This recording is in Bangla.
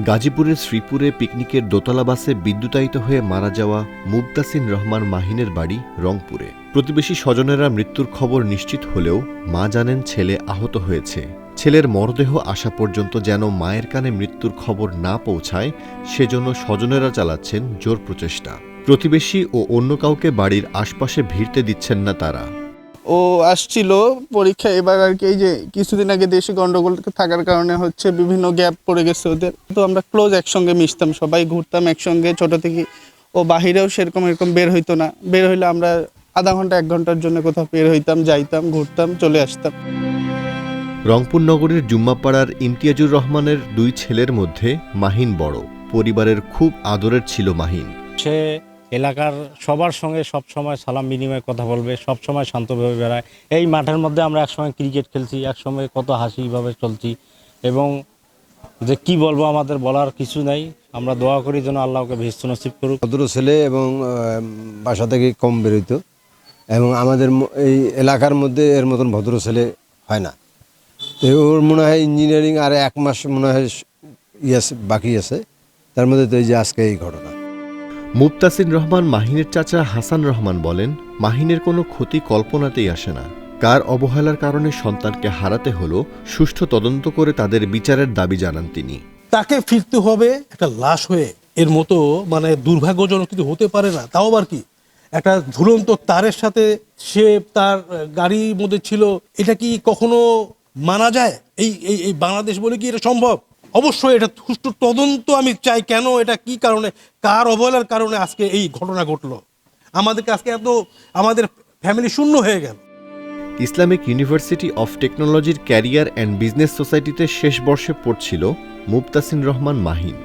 গাজীপুরের শ্রীপুরে পিকনিকের দোতলা বাসে বিদ্যুতায়িত হয়ে মারা যাওয়া মুবতাসিন রহমান মাহিনের বাড়ি রংপুরে। প্রতিবেশী স্বজনেরা মৃত্যুর খবর নিশ্চিত হলেও মা জানেন ছেলে আহত হয়েছে। ছেলের মরদেহ আসা পর্যন্ত যেন মায়ের কানে মৃত্যুর খবর না পৌঁছায় সেজন্য স্বজনেরা চালাচ্ছেন জোর প্রচেষ্টা। প্রতিবেশী ও অন্য কাউকে বাড়ির আশপাশে ভিড়তে দিচ্ছেন না তারা। ও আসছিল পরীক্ষা, এবার আর কি এই যে কিছুদিন আগে দেশে গন্ডগোল থাকার কারণে হচ্ছে বিভিন্ন গ্যাপ পড়ে গেছে ওদের। তো আমরা ক্লোজ একসঙ্গে মিশতাম, সবাই ঘুরতাম একসঙ্গে ছোট থেকে। ও বাহিরেও সেরকম বের হইতো না, বের হইলে আমরা আধা ঘন্টা 1 ঘন্টার জন্য কোথাও বের হইতাম, যাইতাম, ঘুরতাম, চলে আসতাম। রংপুর নগরীর জুম্মাপাড়ার ইমতিয়াজুর রহমানের 2 ছেলের মধ্যে মাহিন বড়। পরিবারের খুব আদরের ছিল মাহিন। সে এলাকার সবার সঙ্গে সব সময় সালাম বিনিময়ে কথা বলবে, সব সময় শান্তভাবে বেড়ায়। এই মাঠের মধ্যে আমরা একসময় ক্রিকেট খেলছি, একসময় কত হাসিভাবে চলছি। এবং যে কি বলবো, আমাদের বলার কিছু নাই। আমরা দোয়া করি যেন আল্লাহকে বেহেশত নসিব করুক। ভদ্র ছেলে এবং বাসা থেকে কম বেরোইতো, এবং আমাদের এই এলাকার মধ্যে এর মতন ভদ্র ছেলে হয় না। তো ওর মনে হয় ইঞ্জিনিয়ারিং আর 1 মাস মনে হয় বাকি আছে, তার মধ্যে তো এই যে আজকে এই ঘটনা। মুবতাসিন রহমান মাহিনের চাচা হাসান রহমান বলেন, মাহিনের কোনো ক্ষতি কল্পনাতেই আসে না। কার অবহেলার কারণে সন্তানকে হারাতে হলো, সুষ্ঠু তদন্ত করে তাদের বিচারের দাবি জানান তিনি। তাকে ফিরতে হবে একটা লাশ হয়ে। এর মতো দুর্ভাগ্যজনক কিছু হতে পারে না। তাও আবার কি একটা ঝুলন্ত তারের সাথে সে তার গাড়ির মধ্যে ছিল, এটা কি কখনো মানা যায়? এই এই এই বাংলাদেশ বলে কি এটা সম্ভব? অবশ্যই এটা সুষ্ঠু তদন্ত আমি চাই। কেন, এটা কি কারণে, কার অবহেলার কারণে আজকে এই ঘটনা ঘটলো? আমাদেরকে আজকে এত আমাদের ফ্যামিলি শূন্য হয়ে গেল। ইসলামিক ইউনিভার্সিটি অফ টেকনোলজির ক্যারিয়ার অ্যান্ড বিজনেস সোসাইটিতে শেষ বর্ষে পড়ছিল মুবতাসিন রহমান মাহিন।